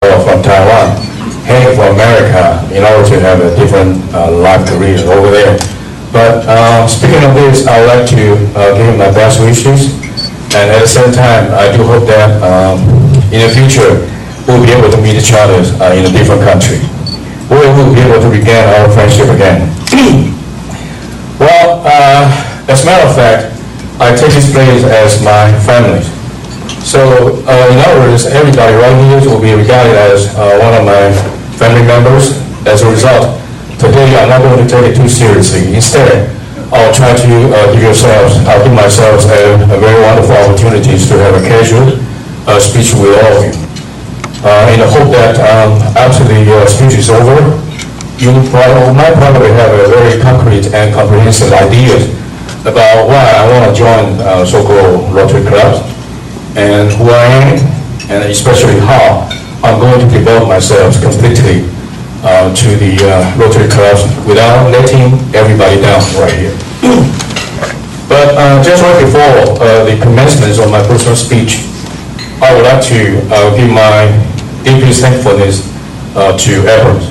from Taiwan, heading for America in order to have a different life career over there. But speaking of this, I would like to give him my best wishes, and at the same time, I do hope that in the future we'll be able to meet each other in a different country. We'll be able to regain our friendship again. Well, as a matter of fact, I take this place as my family. So, in other words, everybody right here will be regarded as one of my family members. As a result, today I'm not going to take it too seriously. Instead, I'll try to give myself a very wonderful opportunity to have a casual speech with all of you. In the hope that after the speech is over, you might probably have a very concrete and comprehensive idea about why I want to join so-called Rotary clubs, and who I am, and especially how I'm going to devote myself completely to the Rotary clubs without letting everybody down right here. But just right before the commencement of my personal speech, I would like to give my deepest thankfulness to Abrams,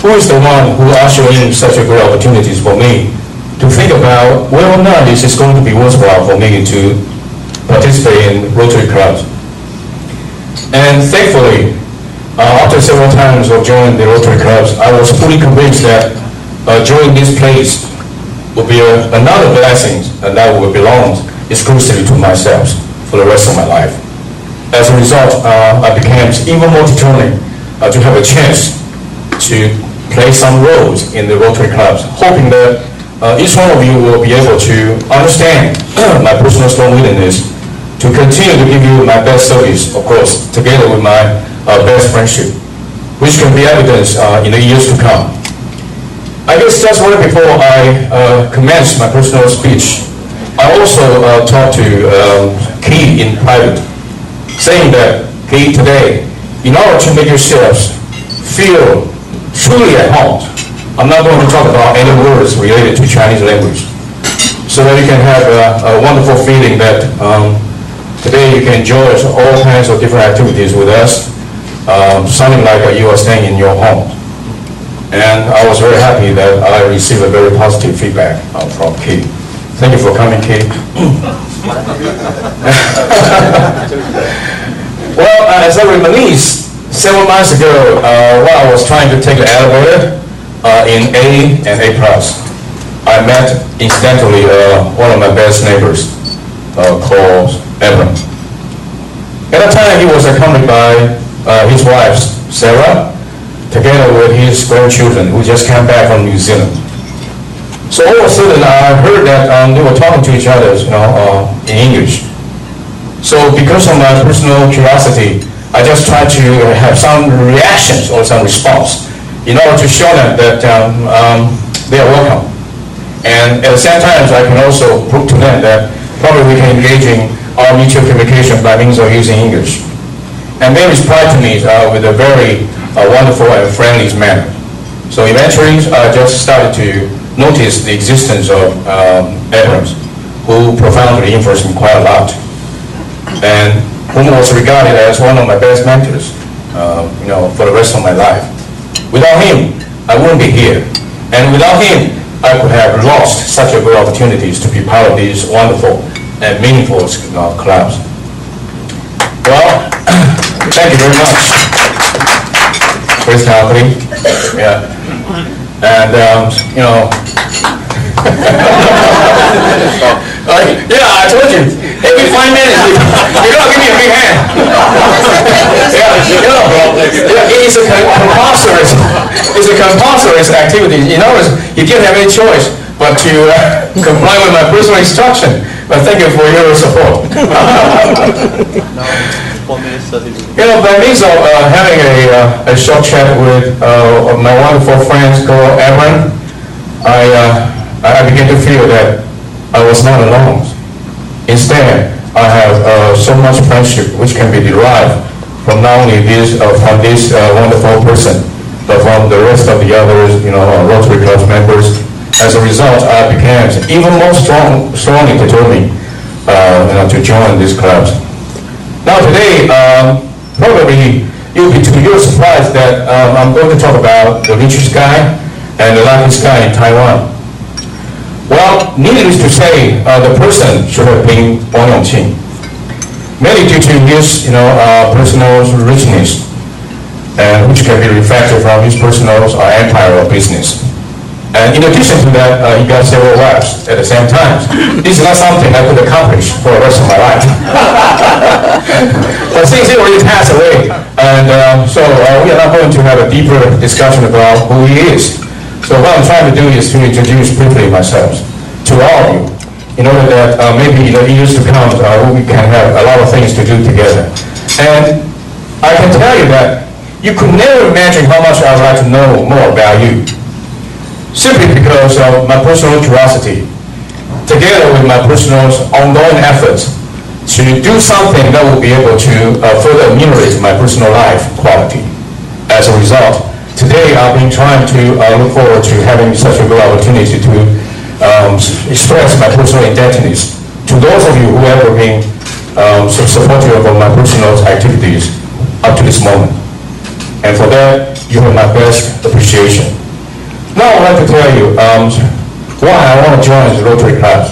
who is the one who ushered in such a great opportunities for me to think about whether or not this is going to be worthwhile for me to participate in Rotary clubs. And thankfully, after several times of joining the Rotary clubs, I was fully convinced that joining this place would be another blessing, and that will belong exclusively to myself for the rest of my life. As a result, I became even more determined to have a chance to play some roles in the Rotary clubs, hoping that each one of you will be able to understand my personal strong willingness to continue to give you my best service, of course, together with my best friendship, which can be evidenced in the years to come. I guess just right before I commence my personal speech, I also talked to Key in private, saying that, Key, today, in order to make yourselves feel truly at home, I'm not going to talk about any words related to Chinese language, so that you can have a wonderful feeling that today you can enjoy all kinds of different activities with us, sounding like you are staying in your home. And I was very happy that I received a very positive feedback from Key. Thank you for coming, Key. Well, as I reminisce, several months ago, while I was trying to take the elevator in A and A+, I met incidentally one of my best neighbors called Evan. At the time, he was accompanied by his wife, Sarah, together with his grandchildren who just came back from New Zealand. So all of a sudden, I heard that they were talking to each other, in English. So because of my personal curiosity, I just tried to have some reactions or some response in order to show them that they are welcome. And at the same time, I can also prove to them that probably we can engage in our mutual communication by means of using English. And they replied to me with a very wonderful and friendly manner. So eventually, I just started to notice the existence of Abrams, who profoundly influenced me quite a lot, and whom was regarded as one of my best mentors, for the rest of my life. Without him, I wouldn't be here, and without him, I could have lost such a good opportunities to be part of these wonderful and meaningful clubs. Well, thank you very much. First company, yeah, and yeah, I told you, every 5 minutes, you gotta give me a big hand. It's a compulsory activity. In other words, you can't have any choice but to comply with my personal instruction. But thank you for your support. By means of having a short chat with my wonderful friends called Aaron, I began to feel that I was not alone. Instead, I have so much friendship which can be derived from not only this wonderful person, but from the rest of the others, Rotary Club members. As a result, I became even more strongly determined to join these clubs. Now today, probably you'll be to your surprise that I'm going to talk about the richest guy and the luckiest guy in Taiwan. Well, needless to say, the person should have been Wang Yongqing. Mainly due to his, personal richness, and which can be reflected from his personal empire or business. And in addition to that, he got several wives at the same time. This is not something I could accomplish for the rest of my life. But since he already passed away, and so we are not going to have a deeper discussion about who he is. So what I'm trying to do is to introduce briefly myself to all of you, in order that maybe in the years to come, we can have a lot of things to do together. And I can tell you that you could never imagine how much I would like to know more about you. Simply because of my personal curiosity, together with my personal ongoing efforts to do something that will be able to further ameliorate my personal life quality. As a result, today I've been trying to look forward to having such a good opportunity to express my personal indebtedness to those of you who have been supportive of my personal activities up to this moment. And for that, you have my best appreciation. Now I would like to tell you why I want to join the Rotary Club.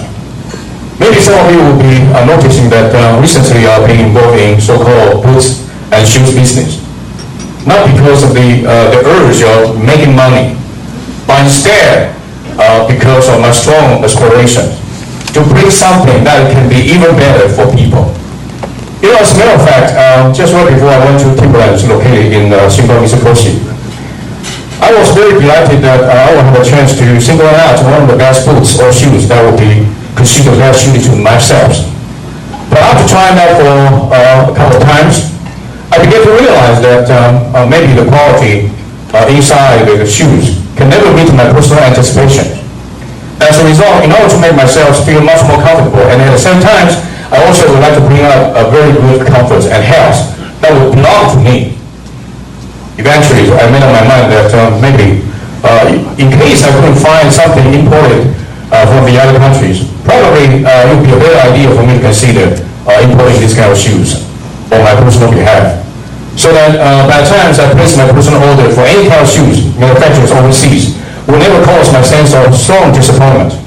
Maybe some of you will be noticing that recently I've been involved in so-called boots and shoes business. Not because of the urge of making money, but instead because of my strong aspiration to bring something that can be even better for people. As a matter of fact, just right before I went to Timberlands located in Shingon, Mitsukoshi, I was very delighted that I will have a chance to single out one of the best boots or shoes that will be considered best suited to myself. But after trying that for a couple of times, I began to realize that maybe the quality inside the shoes can never meet my personal anticipation. As a result, in order to make myself feel much more comfortable, and at the same time, I also would like to bring up a very good comfort and health that would belong to me. Eventually, I made up my mind that maybe, in case I couldn't find something imported from the other countries, probably it would be a better idea for me to consider importing these kind of shoes on my personal behalf. So that by the time I place my personal order for any kind of shoes manufacturers overseas, will never cause my sense of strong disappointment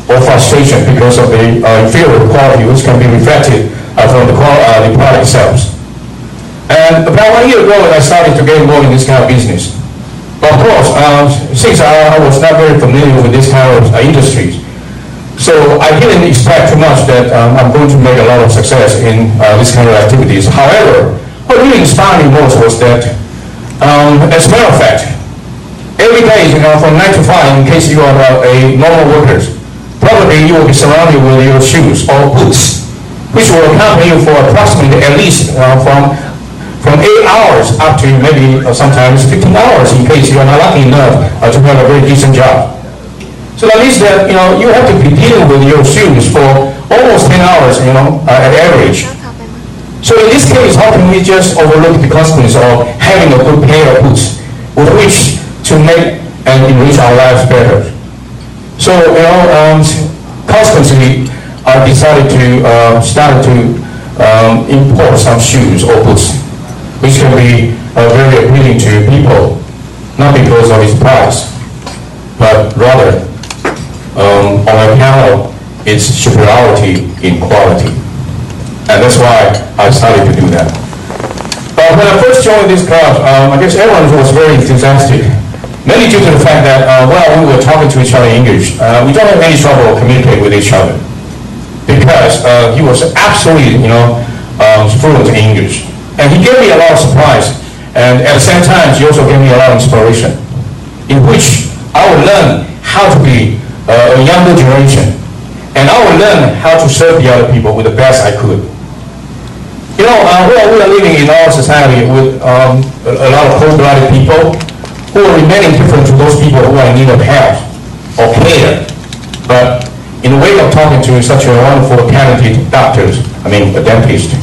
or frustration because of the inferior quality which can be reflected from the product itself. And about 1 year ago, I started to get involved in this kind of business. But of course, since I was not very familiar with this kind of industries, so I didn't expect too much that I'm going to make a lot of success in this kind of activities. However, what really inspired me most was that, as a matter of fact, every day, from 9 to 5, in case you are a normal worker, probably you will be surrounded with your shoes or boots, which will accompany you for approximately at least from 8 hours up to maybe sometimes 15 hours in case you are not lucky enough to have a very decent job. So that means that you have to be dealing with your shoes for almost 10 hours at average. So in this case, how can we just overlook the consequence of having a good pair of boots with which to make and enrich our lives better? So consequently, I decided to start to import some shoes or boots, which can be very appealing to people, not because of its price, but rather on account of its superiority in quality. And that's why I started to do that. But when I first joined this club, I guess everyone was very enthusiastic, mainly due to the fact that while we were talking to each other in English, we don't have any trouble communicating with each other, because he was absolutely fluent in English. And he gave me a lot of surprise, and at the same time, he also gave me a lot of inspiration, in which I would learn how to be a younger generation, and I would learn how to serve the other people with the best I could. We are living in our society with a lot of cold-blooded people who are remaining different to those people who are in need of help or care. But in the way of talking to such a wonderful, talented doctors, a dentist,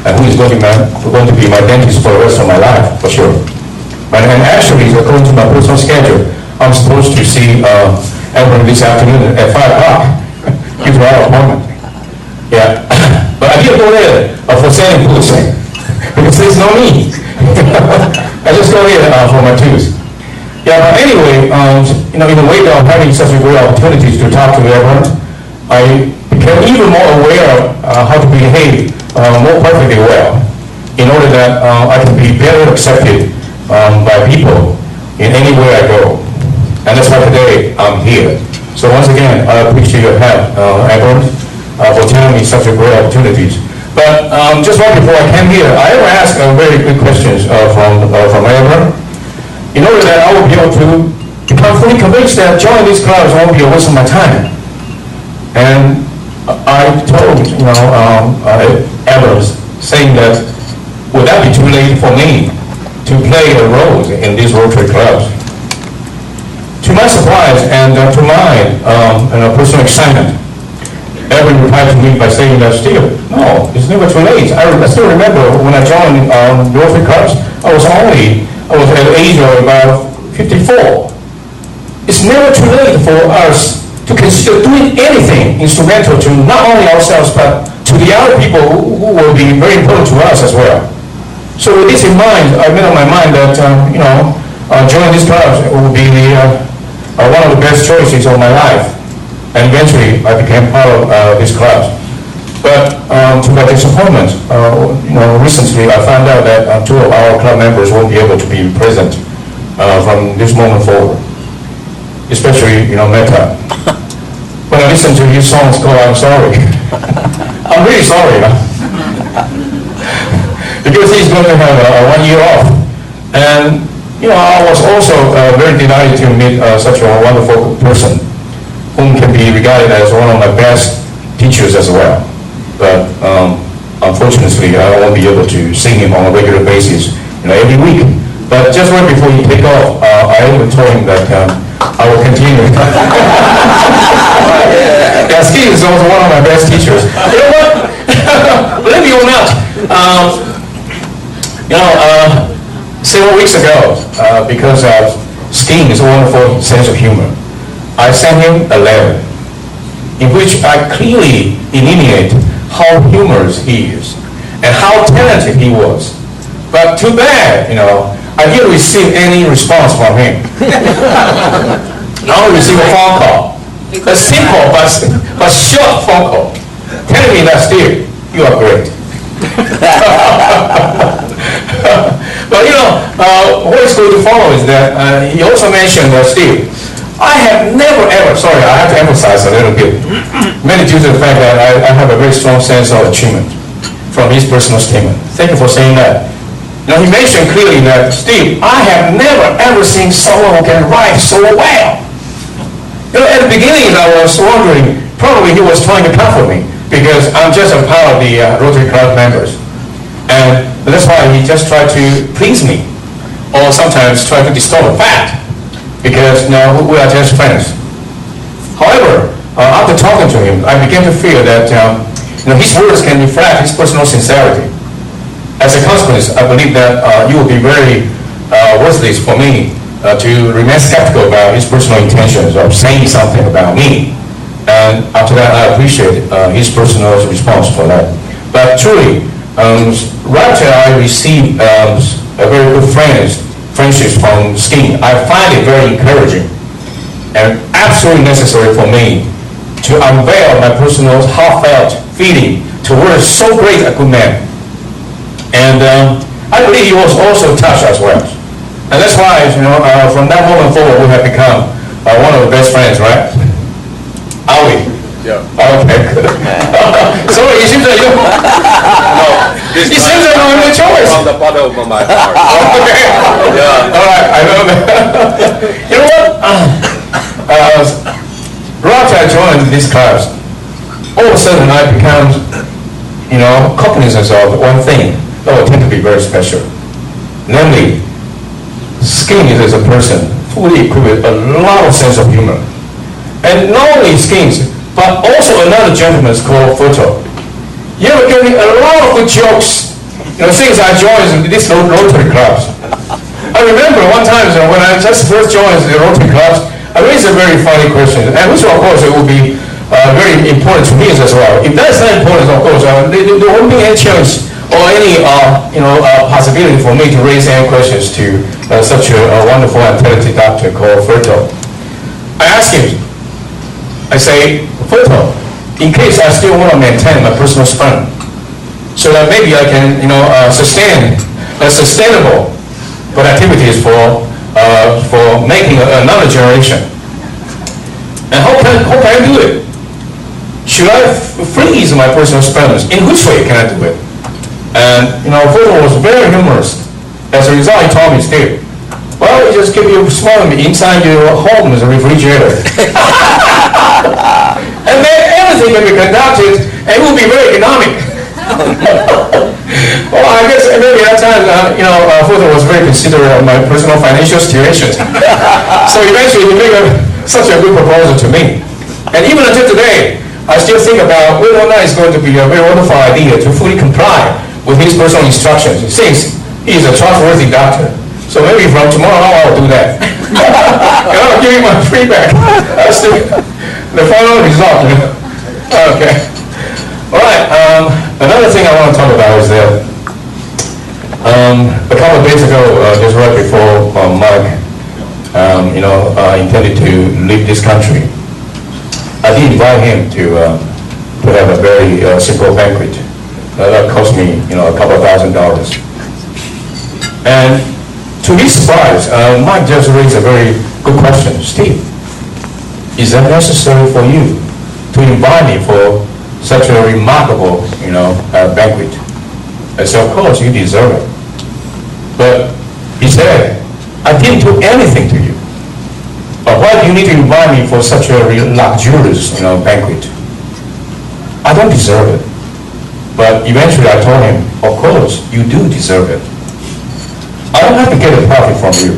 who is going to be my dentist for the rest of my life, for sure. And actually, according to my personal schedule, I'm supposed to see everyone this afternoon at 5 o'clock due to our appointment. Yeah. But I didn't go there for selling boots, because there's no need. I just go here for my tooth. Yeah, but anyway, in the wake of having such a great opportunity to talk to everyone, I became even more aware of how to behave more perfectly well, in order that I can be better accepted by people in any way I go. And that's why today I'm here. So once again, I appreciate your help, everyone, for telling me such a great opportunities. But just right before I came here, I ever asked very good questions from everyone, in order that I will be able to become fully convinced that joining these clubs won't be a waste of my time. And I told others, saying that would that be too late for me to play a role in these Rotary clubs? To my surprise and to my personal excitement, everyone replied to me by saying that still, no, it's never too late. I still remember when I joined Rotary clubs, I was at the age of about 54. It's never too late for us to consider doing anything instrumental to not only ourselves but to the other people who will be very important to us as well. So with this in mind, I made up my mind that joining these clubs will be one of the best choices of my life. And eventually, I became part of these clubs. But to my disappointment, recently I found out that two of our club members won't be able to be present from this moment forward. Especially, Meta. When I listen to his songs called "I'm Sorry," I'm really sorry, because he's going to have 1 year off. And I was also very delighted to meet such a wonderful person, whom can be regarded as one of my best teachers as well. But unfortunately, I won't be able to see him on a regular basis, every week. But just right before he take off, I even told him that I will continue. Yeah, Steve is also one of my best teachers. You know what? Believe me or not, several weeks ago, because Steve has a wonderful sense of humor, I sent him a letter in which I clearly delineate how humorous he is and how talented he was. But too bad, I didn't receive any response from him. I only received a phone call, a simple but short phone call, telling me that Steve, you are great. But what is going to follow is that he also mentioned that Steve, I have never ever, sorry, I have to emphasize a little bit, mainly due to the fact that I have a very strong sense of achievement from his personal statement. Thank you for saying that. He mentioned clearly that, Steve, I have never ever seen someone who can write so well. At the beginning I was wondering, probably he was trying to comfort me, because I'm just a part of the Rotary Club members. And that's why he just tried to please me, or sometimes try to distort the fact, because we are just friends. However, after talking to him, I began to feel that his words can reflect his personal sincerity. As a consequence, I believe that you will be very worthless for me to remain skeptical about his personal intentions of saying something about me. And after that, I appreciate his personal response for that. But truly, right after I received a very good friendships from skiing, I find it very encouraging and absolutely necessary for me to unveil my personal heartfelt feeling towards so great a good man. And I believe he was also touched as well. And that's why, from that moment forward, we have become one of the best friends, right? Are we? Yeah. Okay, good. Sorry, it seems that you... No, it seems that you have no choice. From the bottom of my heart. Okay. Yeah. All right, I know that. You know what? Right after I joined these clubs, all of a sudden I become, cognizant of one thing that will tend to be very special. Namely, skiing is a person fully equipped with a lot of sense of humor. And not only skiing, but also another gentleman is called Photo. You ever give me a lot of good jokes, since I joined these Rotary clubs. I remember one time when I just first joined the Rotary clubs, I raised a very funny question, and which of course it will be very important to me as well. If that's not important, of course, there won't be any chance or any possibility for me to raise any questions to such a wonderful and talented doctor called Ferto. I asked him, I say, Ferto, in case I still want to maintain my personal sperm, so that maybe I can sustain sustainable productivities for making another generation. And how can I do it? Should I freeze my personal sperms? In which way can I do it? And Ferto was very humorous. As a result, he told me, Steve, well, you just keep your sperm inside your home as a refrigerator. And then everything can be conducted and it will be very economic. Well, I guess maybe at that time, Ferto was very considerate of my personal financial situation. So eventually he made such a good proposal to me. And even until today, I still think about whether or not it's going to be a very wonderful idea to fully comply with his personal instructions, since he's a trustworthy doctor. So maybe from tomorrow on, I'll do that. And I'll give you my feedback. That's the final result. Okay. All right. Another thing I want to talk about is that a couple of days ago, just right before Mark, intended to leave this country, I did invite him to have a very simple banquet. That cost me, a couple of $1,000. And to his surprise, Mike just raised a very good question. Steve, is that necessary for you to invite me for such a remarkable, banquet? I said, of course, you deserve it. But he said, I didn't do anything to you. But why do you need to invite me for such a luxurious, banquet? I don't deserve it. But eventually I told him, of course, you do deserve it. I don't have to get a profit from you.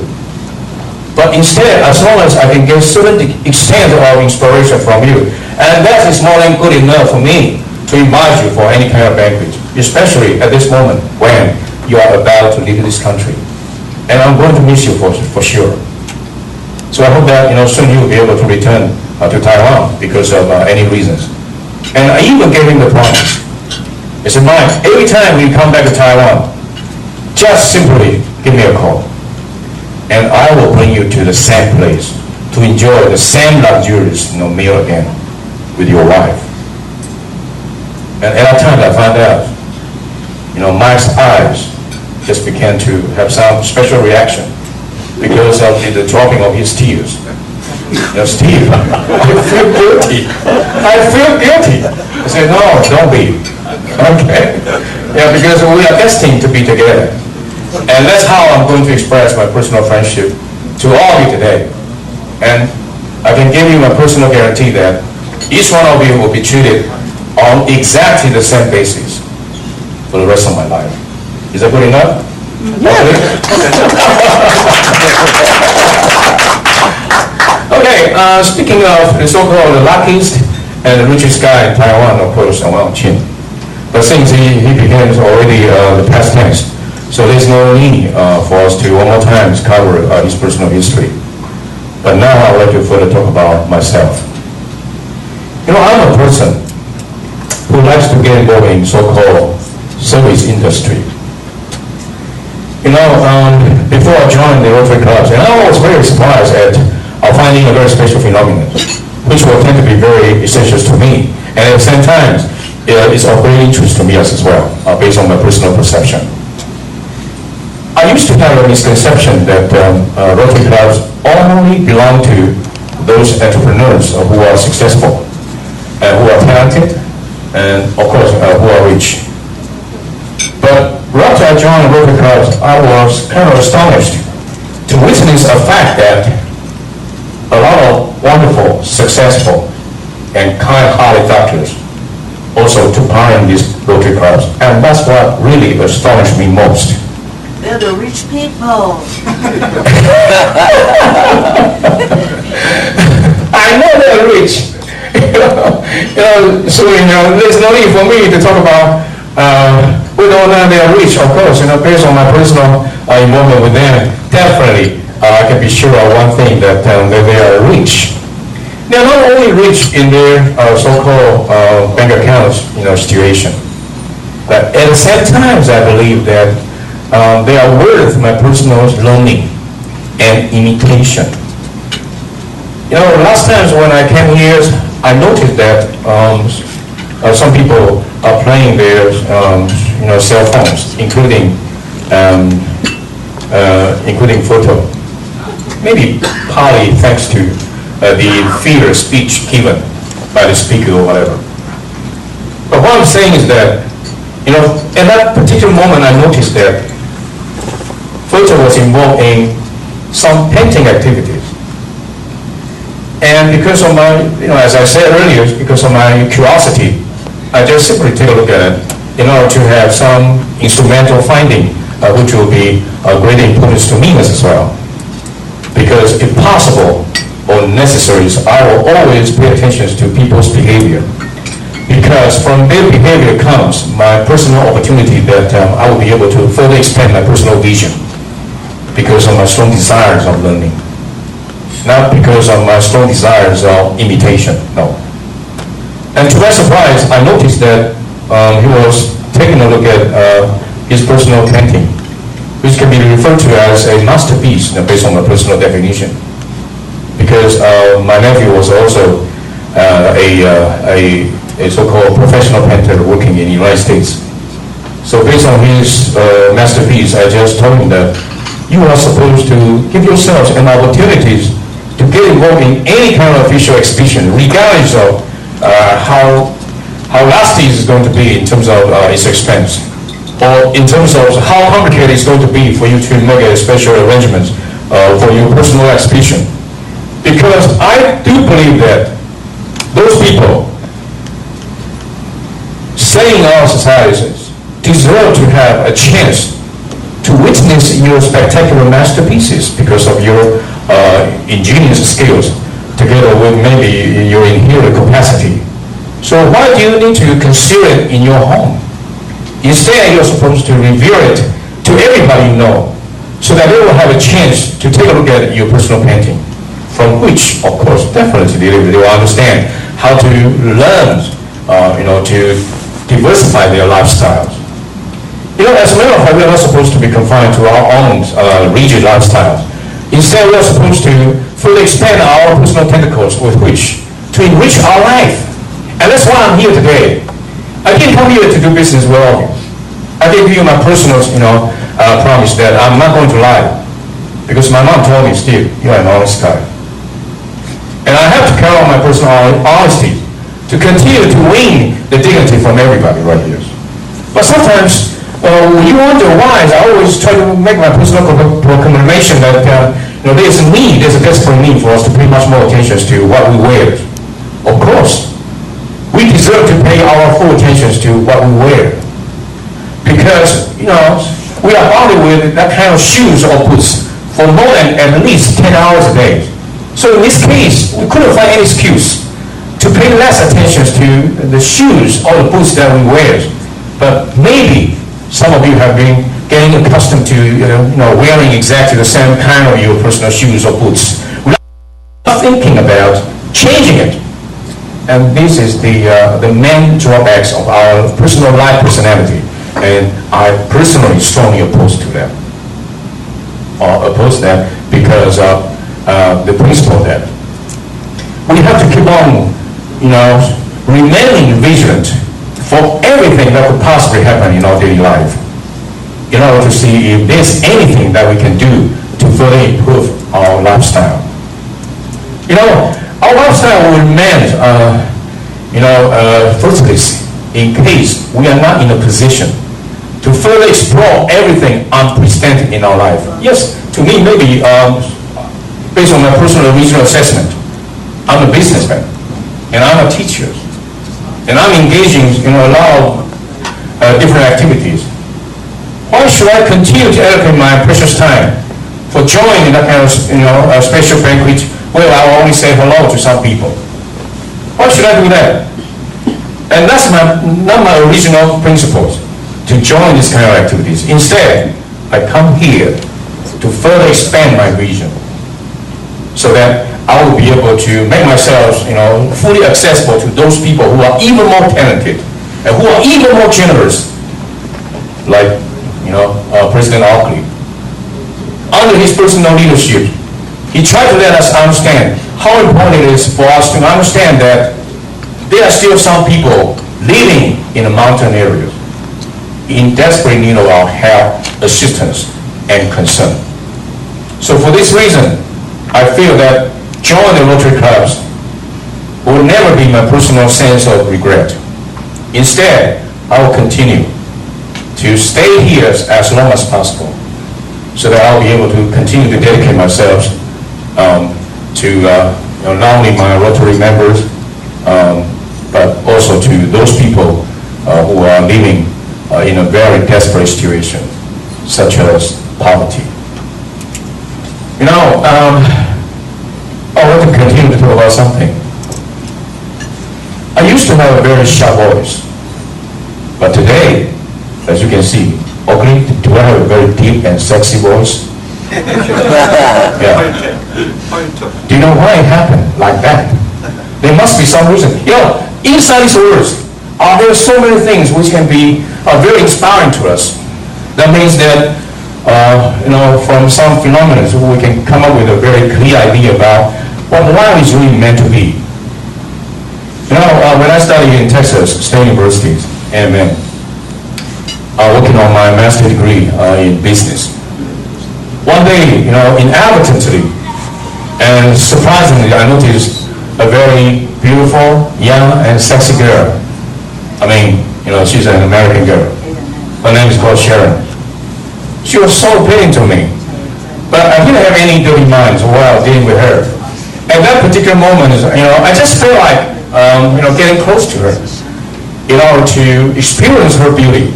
But instead, as long as I can get certain extent of inspiration from you, and that is more than good enough for me to invite you for any kind of banquet, especially at this moment when you are about to leave this country. And I'm going to miss you for sure. So I hope that soon you will be able to return to Taiwan because of any reasons. And I even gave him the promise. I said, Mike, every time we come back to Taiwan, just simply give me a call. And I will bring you to the same place to enjoy the same luxurious meal again with your wife. And at that time I found out, Mike's eyes just began to have some special reaction because of the dropping of his tears. Steve, I feel guilty. I feel guilty. I said, no, don't be. Okay? Yeah, because we are destined to be together. And that's how I'm going to express my personal friendship to all of you today. And I can give you my personal guarantee that each one of you will be treated on exactly the same basis for the rest of my life. Is that good enough? Okay, speaking of the so-called luckiest and the richest guy in Taiwan, of course, Wang Qin. But since he became already the past tense, so there's no need for us to one more time cover his personal history. But now I would like to further talk about myself. I'm a person who likes to get involved in so-called service industry. Before I joined the Rotary clubs, and I was very surprised at finding a very special phenomenon, which will tend to be very essential to me, and at the same time, it's of great interest to me as well, based on my personal perception. I used to have a misconception that Rotary clubs only belong to those entrepreneurs who are successful, and who are talented, and of course who are rich. But right after I joined Rotary clubs, I was kind of astonished to witness a fact that a lot of wonderful, successful, and kind-hearted doctors also took part in these Rotary clubs, and that's what really astonished me most. They're the rich people. I know they're rich. So there's no need for me to talk about whether or not they are rich. Of course, based on my personal involvement with them, definitely I can be sure of one thing, that they are rich. They are not only rich in their so-called bank accounts, situation. But at the same time, I believe that they are worth my personal learning and imitation. Last times when I came here, I noticed that some people are playing their cell phones, including photo. Maybe partly thanks to the figure of speech given by the speaker or whatever. But what I'm saying is that, at that particular moment I noticed that photo was involved in some painting activities. And because of my, as I said earlier, because of my curiosity, I just simply take a look at it in order to have some instrumental finding, which will be of great importance to me as well. Because if possible or necessary, I will always pay attention to people's behavior. Because from their behavior comes my personal opportunity that I will be able to further expand my personal vision because of my strong desires of learning. Not because of my strong desires of imitation, no. And to my surprise, I noticed that he was taking a look at his personal painting, which can be referred to as a masterpiece based on my personal definition. Because my nephew was also a so-called professional painter working in the United States. So based on his masterpiece, I just told him that you are supposed to give yourselves an opportunity to get involved in any kind of official exhibition, regardless of how lasting it's going to be in terms of its expense, or in terms of how complicated it's going to be for you to make a special arrangement for your personal exhibition. Because I do believe that those people setting our societies deserve to have a chance to witness your spectacular masterpieces because of your ingenious skills, together with maybe your inherent capacity. So why do you need to conceal it in your home? Instead, you're supposed to reveal it to everybody you know, so that they will have a chance to take a look at your personal painting, from which, of course, definitely they will understand how to learn, to diversify their lifestyles. As a matter of fact, we are not supposed to be confined to our own rigid lifestyles. Instead, we are supposed to fully expand our personal tentacles with which to enrich our life. And that's why I'm here today. I didn't come here to do business with all of you. I gave you my personal, promise that I'm not going to lie. Because my mom told me, Steve, you're an honest guy. And I have to count on my personal honesty to continue to win the dignity from everybody right here. But sometimes, you wonder why. I always try to make my personal proclamation that there's a need, there's a desperate need for us to pay much more attention to what we wear. Of course, we deserve to pay our full attention to what we wear. Because, we are only with that kind of shoes or boots for more than at least 10 hours a day. So in this case, we couldn't find any excuse to pay less attention to the shoes or the boots that we wear. But maybe some of you have been getting accustomed to wearing exactly the same kind of your personal shoes or boots without thinking about changing it. And this is the main drawbacks of our personal life personality. And I personally strongly oppose to that. Or oppose that because of the principle that we have to keep on, remaining vigilant for everything that could possibly happen in our daily life, in order to see if there's anything that we can do to further improve our lifestyle. Our lifestyle will remain, fruitless in case we are not in a position to further explore everything unprecedented in our life. Yes, to me, maybe based on my personal regional assessment, I'm a businessman and I'm a teacher. And I'm engaging in a lot of different activities. Why should I continue to allocate my precious time for joining that kind of a special banquet where I only say hello to some people? Why should I do that? And that's not my original principles, to join this kind of activities. Instead, I come here to further expand my vision so that I will be able to make myself, fully accessible to those people who are even more talented and who are even more generous like, President Oakley. Under his personal leadership, he tried to let us understand how important it is for us to understand that there are still some people living in the mountain areas in desperate need of our help, assistance, and concern. So for this reason, I feel that joining the Rotary clubs will never be my personal sense of regret. Instead, I will continue to stay here as long as possible so that I'll be able to continue to dedicate myself to not only my Rotary members, but also to those people who are living in a very desperate situation, such as poverty. I want to continue to talk about something. I used to have a very sharp voice, but today, as you can see, Oakley, do I have a very deep and sexy voice? Yeah. Do you know why it happened like that? There must be some reason. Inside these words there are so many things which can be very inspiring to us. That means that from some phenomena we can come up with a very clear idea about what life is really meant to be. When I studied in Texas State University, and working on my master's degree in business, one day, inadvertently and surprisingly, I noticed a very beautiful, young, and sexy girl. She's an American girl. Her name is called Sharon. She was so appealing to me, but I didn't have any dirty minds while dealing with her. At that particular moment, I just felt like, getting close to her in order to experience her beauty,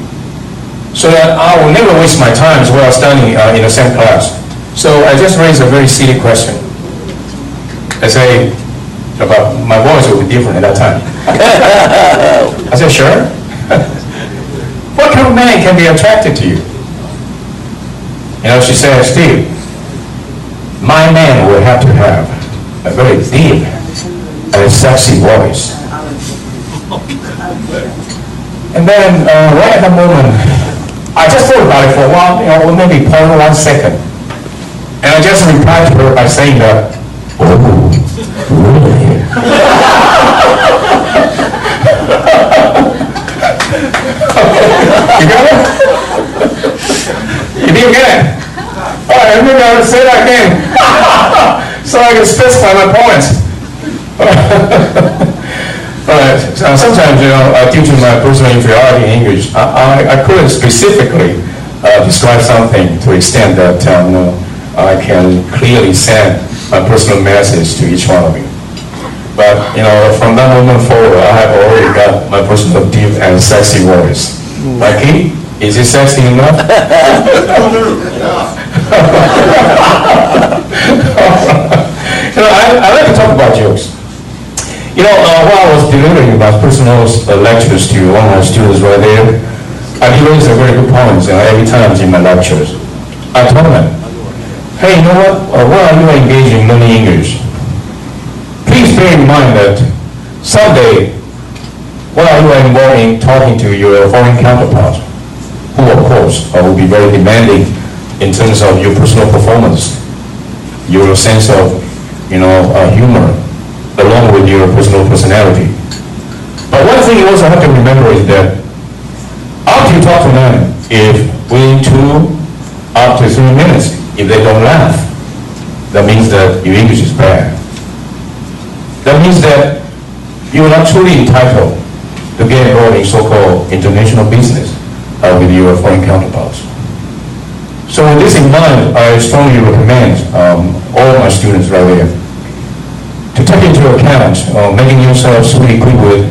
so that I will never waste my time while studying in the same class. So I just raised a very silly question. I say, but my voice will be different at that time. I said, sure. What kind of man can be attracted to you? She said, Steve, my man will have to have a very deep and sexy voice. And then right at that moment, I just thought about it for a while, maybe 0.1 second. And I just replied to her by saying that, oh, really? You got it? You didn't get it? All right, I'm going to say that again so I can specify my points. Sometimes, due to my personal inferiority in English, I couldn't specifically describe something to the extent that I can clearly send my personal message to each one of you. But, from that moment forward, I have already got my personal deep and sexy voice. Mikey, is it sexy enough? I like to talk about jokes. While I was delivering my personal lectures to one of my students right there, I raised a very good points every time in my lectures. I told them, hey, you know what? While you are engaged in learning English, please bear in mind that someday, while you are involved in talking to your foreign counterparts, who of course will be very demanding in terms of your personal performance, your sense of humor, along with your personal personality. But one thing you also have to remember is that after you talk to them, if within 2 up to 3 minutes, if they don't laugh, that means that your English is bad. That means that you are not truly entitled to get involved in so-called international business with your foreign counterparts. So with this in mind, I strongly recommend all my students right here to take into account making yourselves really equipped with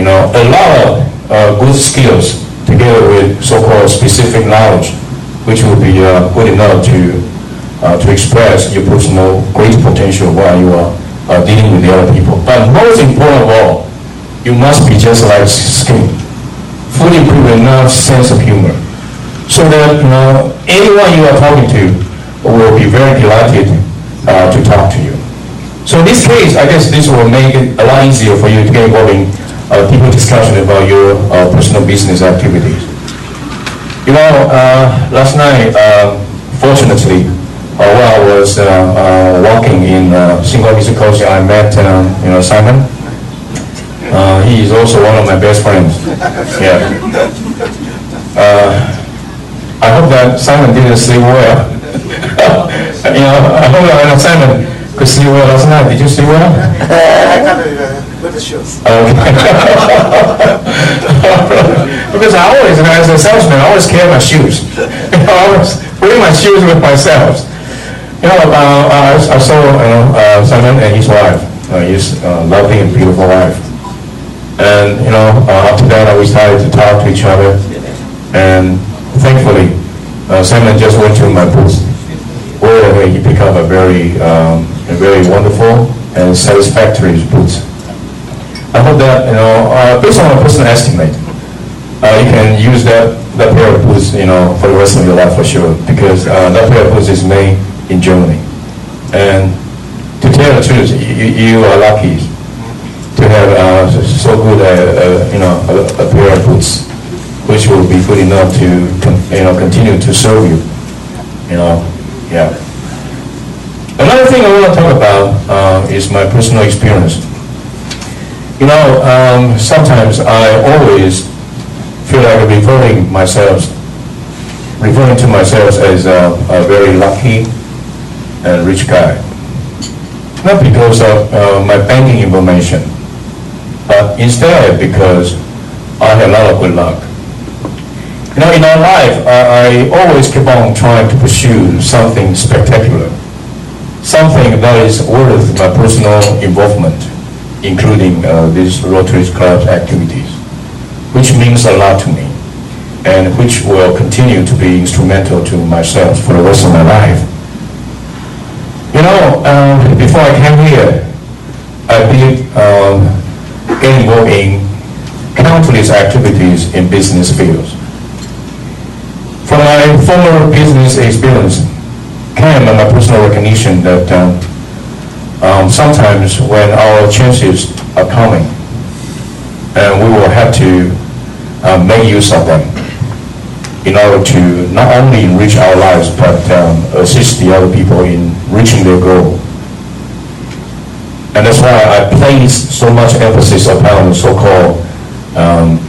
a lot of good skills together with so-called specific knowledge, which will be good enough to express your personal great potential while you are dealing with the other people. But most important of all, you must be just like skin, fully equipped with enough sense of humor, so that anyone you are talking to will be very delighted to talk to you. So in this case, I guess this will make it a lot easier for you to get involved in people discussion about your personal business activities. Last night, fortunately, while I was walking in Singapore East Coast, I met Simon. He is also one of my best friends. Yeah. I hope that Simon didn't sleep well. I hope that Simon could sleep well last night. Did you sleep well? I got with the shoes. Okay. Because I always, as a salesman, I always carry my shoes. I always bring my shoes with myself. I saw Simon and his wife, his lovely and beautiful wife. And after that, we started to talk to each other. And thankfully, Simon just went to my booth, where he picked up a very wonderful and satisfactory booth. I hope that based on a personal estimate, you can use that pair of boots for the rest of your life for sure, because that pair of boots is made in Germany. And to tell the truth, you are lucky to have so good a pair of boots, which will be good enough to continue to serve you. Yeah. Another thing I want to talk about is my personal experience. Sometimes I always feel like referring to myself as a very lucky and rich guy. Not because of my banking information, but instead because I have a lot of good luck. In our life, I always keep on trying to pursue something spectacular, something that is worth my personal involvement, including these Rotary Club activities, which means a lot to me, and which will continue to be instrumental to myself for the rest of my life. Before I came here, I did get involved in countless activities in business fields. From my former business experience came my personal recognition that sometimes when our chances are coming, and we will have to make use of them in order to not only enrich our lives, but assist the other people in reaching their goal. And that's why I place so much emphasis upon so-called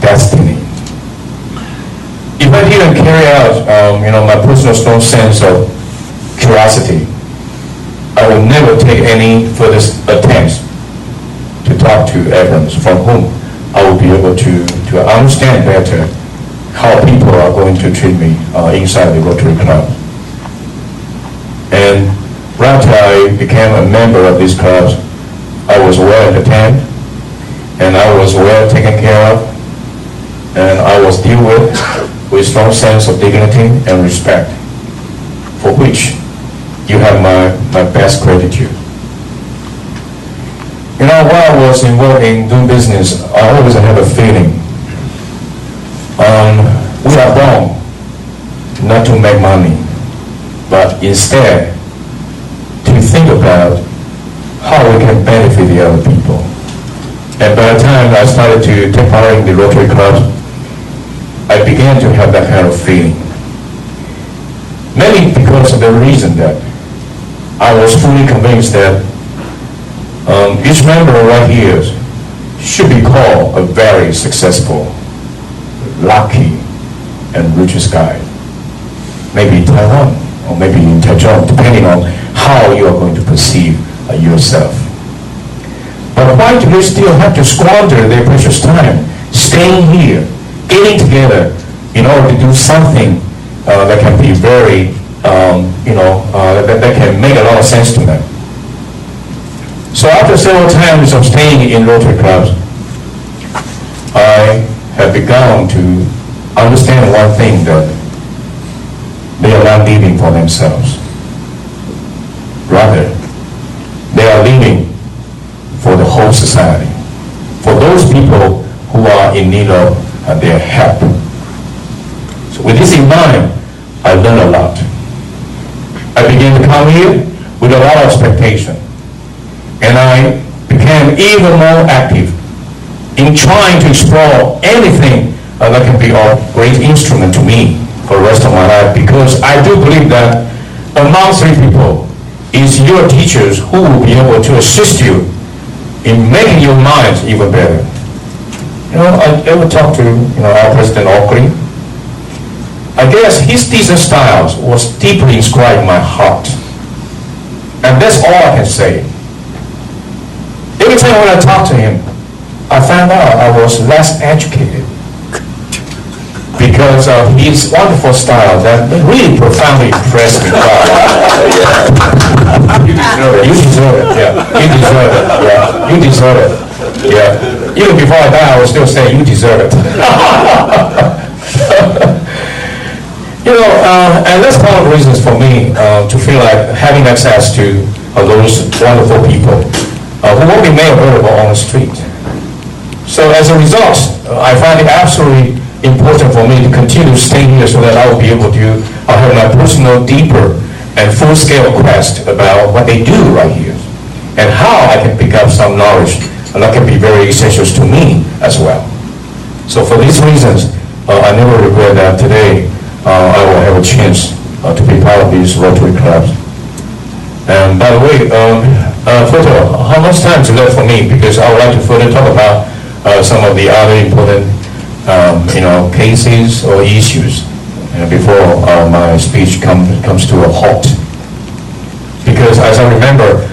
destiny. If I didn't carry out, my personal strong sense of curiosity, I would never take any further attempts to talk to Evans, from whom I will be able to understand better how people are going to treat me inside the Rotary Club. And right after I became a member of these clubs, I was well entertained, and I was well taken care of, and I was dealt with strong sense of dignity and respect, for which you have my best gratitude. While I was involved in doing business, I always have a feeling we are born not to make money, but instead to think about how we can benefit the other people. And by the time I started to take part in the Rotary Clubs, I began to have that kind of feeling. Mainly because of the reason that I was fully convinced that each member right here should be called a very successful, lucky, and richest guy. Maybe in Taiwan, or maybe in Taichung, depending on how you are going to perceive yourself. But why do they still have to squander their precious time staying here, getting together in order to do something that can be very, that can make a lot of sense to them? So after several times of staying in Rotary Clubs, I have begun to understand one thing, that they are not living for themselves. Rather, they are living for the whole society, for those people who are in need of their help. So with this in mind, I learned a lot. I began to come here with a lot of expectation, and I became even more active in trying to explore anything that can be of great instrument to me for the rest of my life, because I do believe that among three people is your teachers who will be able to assist you in making your minds even better. I ever talked to our President Oakley. I guess his teaching styles was deeply inscribed in my heart, and that's all I can say. Every time when I talk to him, I found out I was less educated because of his wonderful style that really profoundly impressed me. You deserve it. You deserve it. Yeah. You deserve it. Yeah. You deserve it. Yeah. Even before I die, I will still say you deserve it. And that's one of the reasons for me to feel like having access to those wonderful people who won't be made available on the street. So as a result, I find it absolutely important for me to continue staying here so that I will be able to have my personal, deeper, and full-scale quest about what they do right here and how I can pick up some knowledge that can be very essential to me as well. So for these reasons, I never regret that today I will have a chance to be part of these Rotary clubs. And by the way, Photo, how much time is left for me? Because I would like to further talk about some of the other important cases or issues before my speech comes to a halt. Because as I remember,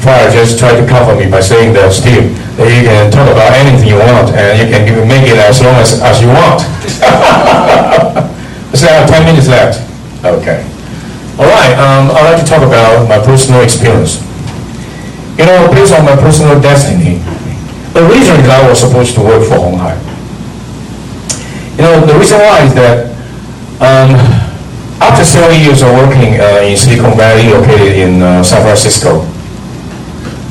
Fire just tried to cover me by saying that, Steve, that you can talk about anything you want and you can make it as long as you want. So I have 10 minutes left. Okay. All right, I'd like to talk about my personal experience. Based on my personal destiny, originally I was supposed to work for Hong Hai. The reason why is that after several years of working in Silicon Valley, located in San Francisco,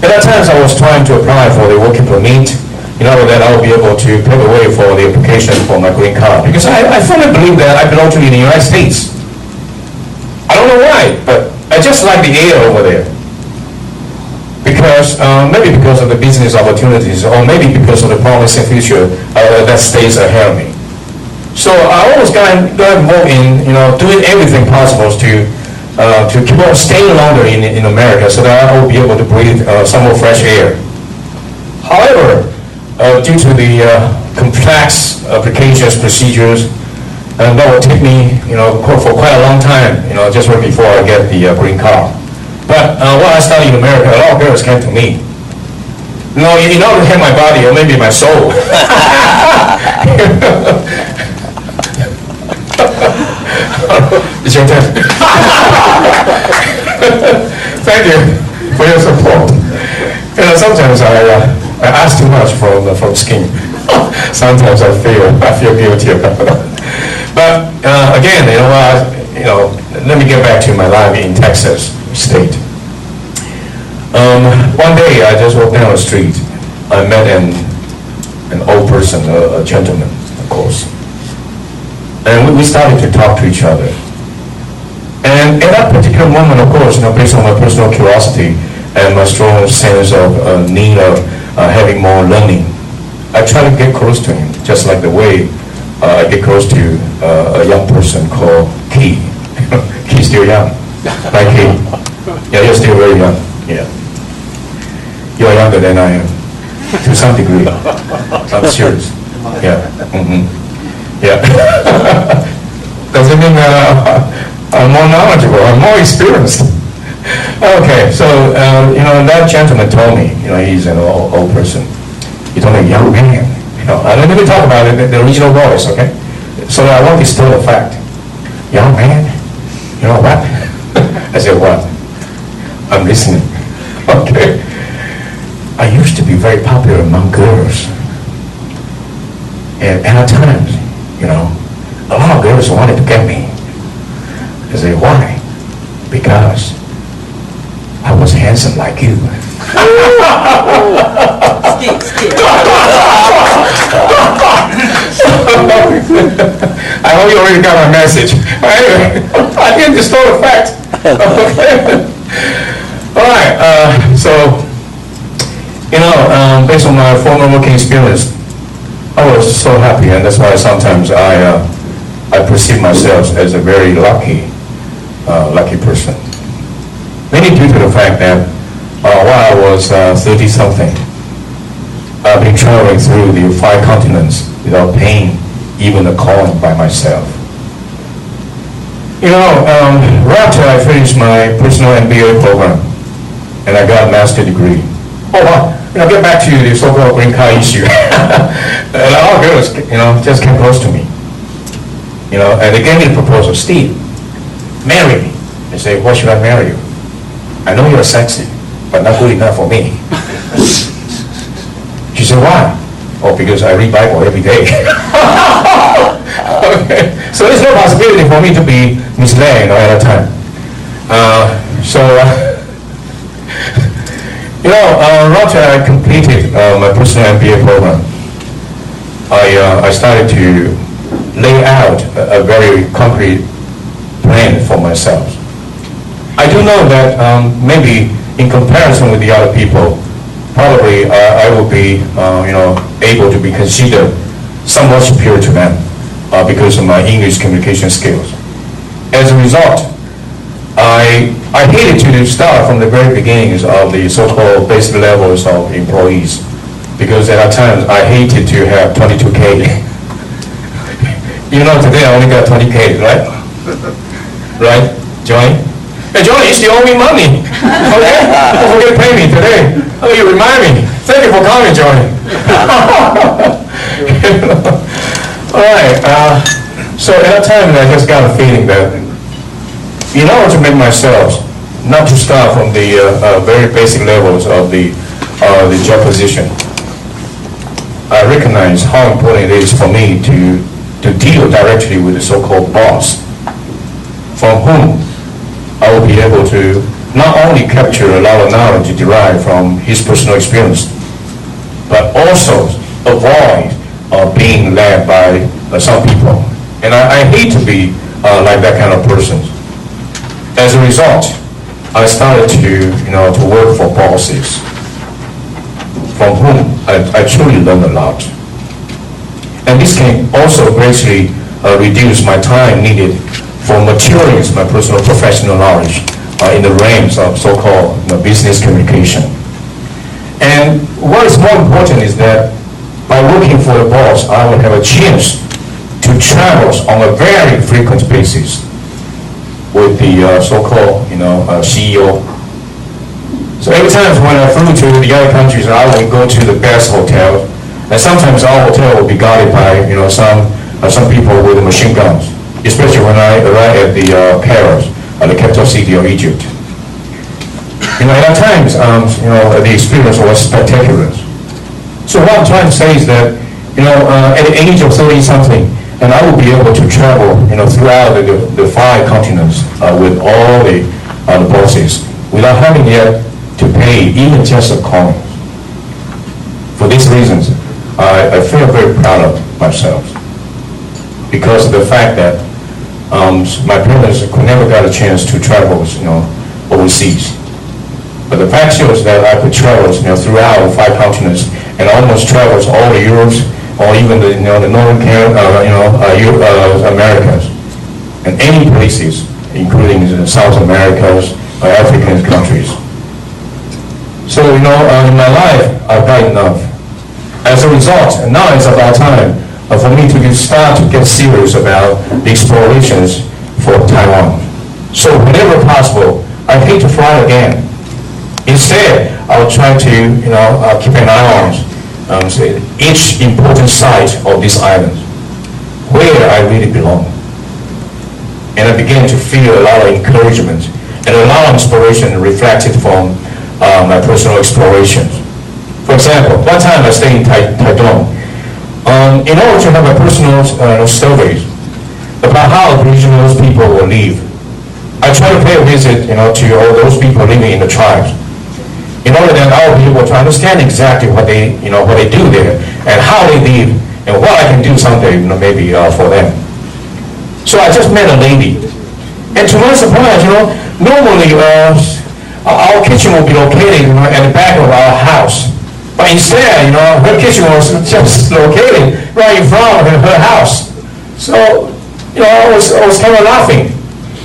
at that time I was trying to apply for the working permit in order that I would be able to pave the way for the application for my green card. Because I firmly believe that I belong to the United States. I don't know why, but I just like the air over there. Because, maybe because of the business opportunities, or maybe because of the promising future that stays ahead of me. So I always got involved in, doing everything possible to keep on staying longer in America so that I will be able to breathe some more fresh air. However, due to the complex applications procedures, and that will take me, for quite a long time, just right before I get the green card. But when I studied in America, a lot of girls came to me. In order to have my body, or maybe my soul. It's your turn. Thank you for your support. Sometimes I ask too much from skin. Sometimes I feel guilty about it. But again, let me get back to my life in Texas State. One day I just walked down the street. I met an old person, a gentleman, of course. And we started to talk to each other. And at that particular moment, of course, based on my personal curiosity and my strong sense of need of having more learning, I try to get close to him, just like the way I get close to a young person called Key. Key's still young. Right, Key? Yeah, you're still very young. Yeah. You're younger than I am, to some degree. I'm serious. Yeah. Yeah. Doesn't mean I'm more knowledgeable. I'm more experienced. Okay, so that gentleman told me, he's an old person. He told me, young man. Let me talk about it, the original voice, okay? So I want to distill the fact. Young man, you know what? I said, what? I'm listening. Okay. I used to be very popular among girls. And at times, a lot of girls wanted to get me. I say, why? Because I was handsome like you. I hope you already got my message. Anyway, I didn't distort the fact. All right, so, based on my former working experience, I was so happy, and that's why sometimes I I perceive myself as a very lucky person. Mainly due to the fact that while I was 30-something, I've been traveling through the 5 continents without paying even a coin by myself. Right after I finished my personal MBA program, and I got a master's degree. Oh, wow. Get back to the so-called green card issue. And all girls, just came close to me. And they gave me the proposal, Steve, marry me. They say, why should I marry you? I know you're sexy, but not good enough for me. She said, why? Oh, because I read Bible every day. Okay. So there's no possibility for me to be misled at a time. Right after I completed my personal MBA program, I started to lay out a very concrete plan for myself. I do know that maybe in comparison with the other people, probably I will be able to be considered somewhat superior to them because of my English communication skills. As a result, I hated to start from the very beginnings of the so-called basic levels of employees, because at that time I hated to have 22K. Today I only got 20K, right? Right, Johnny? Hey, Johnny, it's the only money. Okay? Don't forget to pay me today. Oh, you remind me. Thank you for coming, Johnny. All right. So at that time, I just got a feeling that in order to make myself, not to start from the very basic levels of the job position, I recognize how important it is for me to deal directly with the so-called boss, from whom I will be able to not only capture a lot of knowledge derived from his personal experience, but also avoid being led by some people. And I hate to be like that kind of person. As a result, I started to work for bosses from whom I truly learned a lot. And this can also greatly reduce my time needed for maturing my personal professional knowledge in the realms of so-called business communication. And what is more important is that by working for the boss, I will have a chance to travel on a very frequent basis with the so-called CEO. So every time when I flew to the other countries, I would go to the best hotel, and sometimes our hotel will be guarded by some people with machine guns, especially when I arrived at the Cairo, the capital city of Egypt. At times, the experience was spectacular. So what I'm trying to say is that, at the age of 30-something, and I will be able to travel, throughout the 5 continents with all the bosses without having yet to pay even just a coin. For these reasons, I feel very proud of myself because of the fact that my parents could never got a chance to travel, overseas. But the fact shows that I could travel, throughout the 5 continents and almost travel all the Europe or even the Northern Americas and any places, including South America's African countries. So in my life, I've got enough. As a result, now it's about time for me to start to get serious about the explorations for Taiwan. So whenever possible, I hate to fly again. Instead, I'll try to keep an eye on each important site of this island, where I really belong. And I began to feel a lot of encouragement and a lot of inspiration reflected from my personal explorations. For example, one time I stayed in Taitung. In order to have a personal survey about how Aboriginal people will live, I try to pay a visit to all those people living in the tribes, in order that I will be able to understand exactly what they do there and how they live and what I can do someday maybe for them. So I just met a lady, and to my surprise, normally our kitchen will be located at the back of our house. But instead, her kitchen was just located right in front of her house. So I was kind of laughing.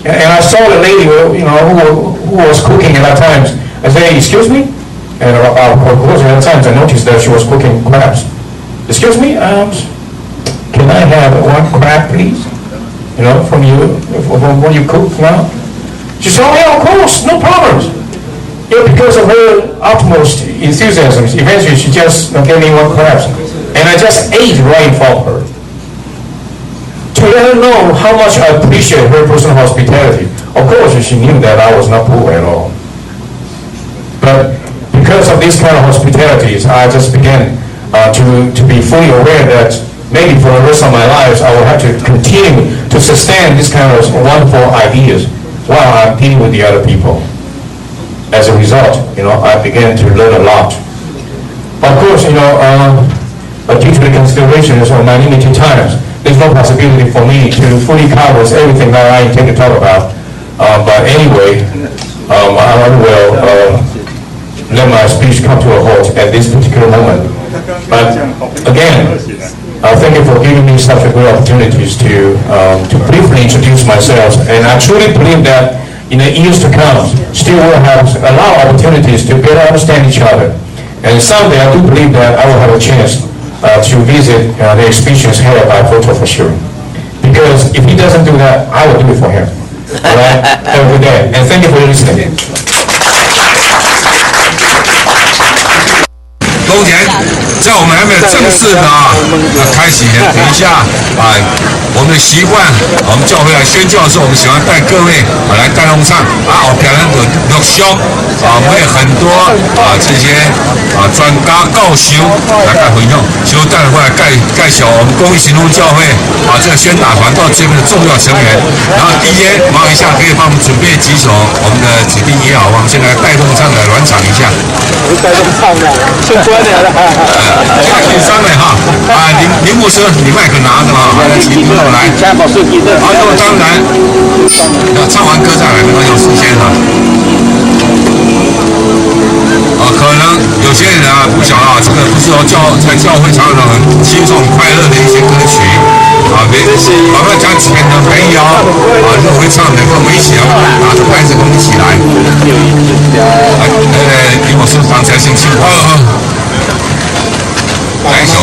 And I saw the lady, who was cooking at that time. I said, hey, excuse me? And of course, at times I noticed that she was cooking crabs. Excuse me, can I have one crab, please? From what you cook now? She said, oh yeah, of course, no problems. Because of her utmost enthusiasm, eventually she just gave me one crab. And I just ate right in front of her. To let her know how much I appreciate her personal hospitality. Of course, she knew that I was not poor at all. But because of this kind of hospitalities, I just began to be fully aware that maybe for the rest of my life, I will have to continue to sustain this kind of wonderful ideas while I'm dealing with the other people. As a result, I began to learn a lot. Of course, due to the considerations of my limited times, there's no possibility for me to fully cover everything that I intend to talk about. But anyway, I will let my speech come to a halt at this particular moment. But again, thank you for giving me such a good opportunities to briefly introduce myself. And I truly believe that in the years to come, still will have a lot of opportunities to better understand each other. And someday I do believe that I will have a chance to visit the exhibitions held by Photo for sure. Because if he doesn't do that, I will do it for him. All right? Have a good day. And thank you for listening. 公田，在我们还没有正式的开始前，等一下我们的习惯，我们教会来宣教的时候，我们喜欢带各位来带动唱后边有录像我们有很多这些专家教授来分享，就带回来介绍我们公益行动教会这个宣达团到这边的重要成员。然后DJ忙一下，可以帮我们准备几首我们的指定音乐，我们先来带动唱的暖场一下。带动唱的，紧张的哈林牧师，你麦克拿着来请朋友来。那么当然，唱完歌再来，没关系，时间可能有些人不晓得这个不是说在教会常常很轻松快乐的一些歌曲我们讲几个朋友如果会唱的，跟我们一起拿着拍子跟我们一起来。李老师刚才先请来一首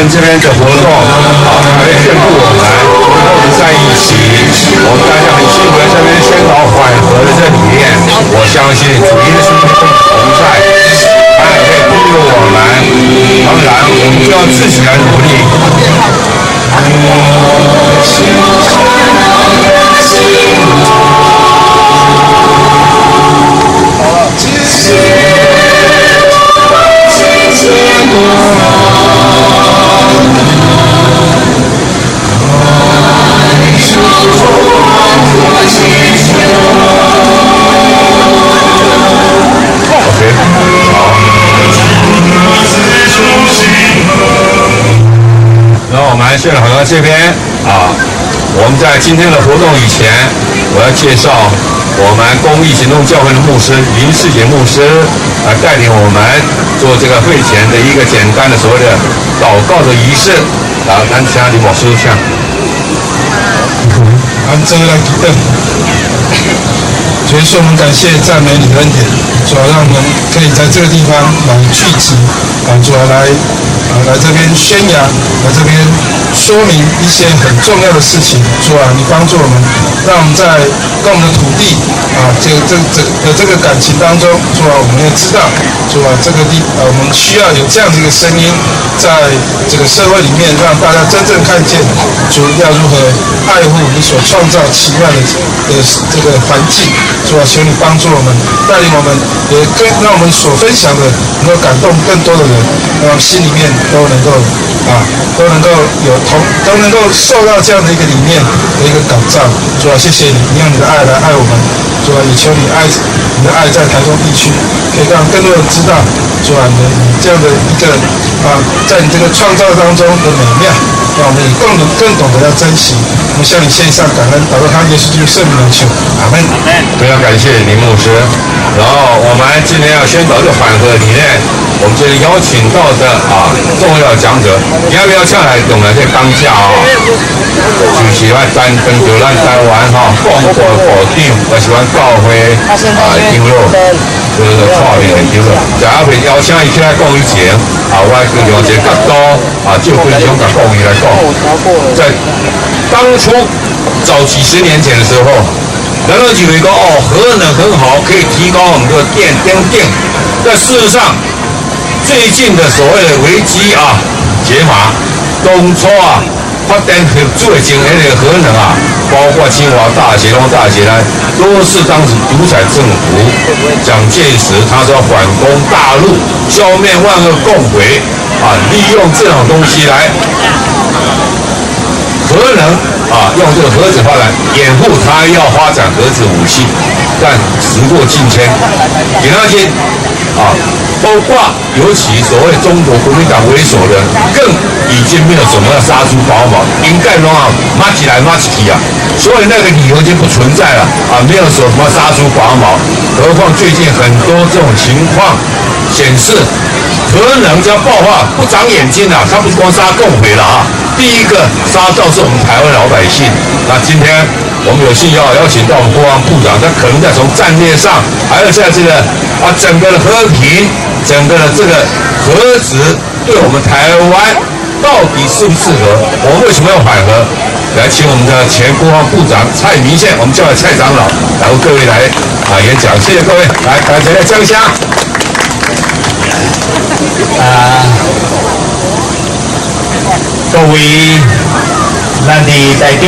这边的活动还会宣布我们在一起，我们大家很辛苦在这边宣导缓和的这理念。我相信主耶稣同在，他也会帮助我们。当然，我们就要自己来努力。现在好像这边我们在今天的活动以前，我要介绍我们公益行动教会的牧师林世杰牧师来带领我们做这个会前的一个简单的所谓的祷告的仪式。然后咱请林牧师下。按这来提问，所以说我们感谢赞美你的恩典，主要让我们可以在这个地方来聚集，主要来这边宣扬，来这边说明一些很重要的事情，主啊，你帮助我们，让我们在跟我们的土地啊，这个感情当中，主啊，我们要知道，主啊，我们需要有这样的一个声音，在这个社会里面，让大家真正看见主要如何爱护你所创造奇妙的这个环境。主啊，求你帮助我们，带领我们，也让我们所分享的能够感动更多的人，让心里面都能够受到这样的一个理念的一个感召。主啊，谢谢你，你用你的爱来爱我们。主啊，也求你的爱在台中地区，可以让更多人知道，主啊，你这样的一个在你这个创造当中的美妙，让我们也更懂得要珍惜。我们向你献上感恩，祷告他耶稣基督圣名而求，阿门。非常感谢林牧师。然后我们今天要宣导这个缓和理念，我们今天邀请到的重要讲者，要不要上来跟我们这当下就是咱跟着咱台湾广播部长，也是咱教会长老，就是创面的长老，在后面邀请伊起来讲以前我用一个角度就分享甲讲义来讲，在当初早几10年前的时候，人们以为说核能很好，可以提高我们的电。但事实上，最近的所谓的危机解码，当初发展合作的那个核能包括清华大学、东大学都是当时独裁政府蒋介石他说反攻大陆，消灭万恶共匪利用这种东西来核能用这个核子发展掩护他要发展核子武器，但时过境迁，给那些包括尤其所谓中国国民党为首的，更已经没有什么杀猪拔毛，应该都骂起来骂起去所以那个理由就不存在了没有什么杀猪拔毛。何况最近很多这种情况显示，核能这样爆发不长眼睛它不是光杀共匪了第一个杀到是我们台湾老百姓。那今天我们有幸邀请到我们国防部长，他可能在从战略上，还有在这个整个的和平，整个的这个核子对我们台湾到底适不适合？我们为什么要缓和？来，请我们的前国防部长蔡明宪，我们叫来蔡长老，然后各位来演讲，谢谢各位，来感谢江香。各位，咱伫台中。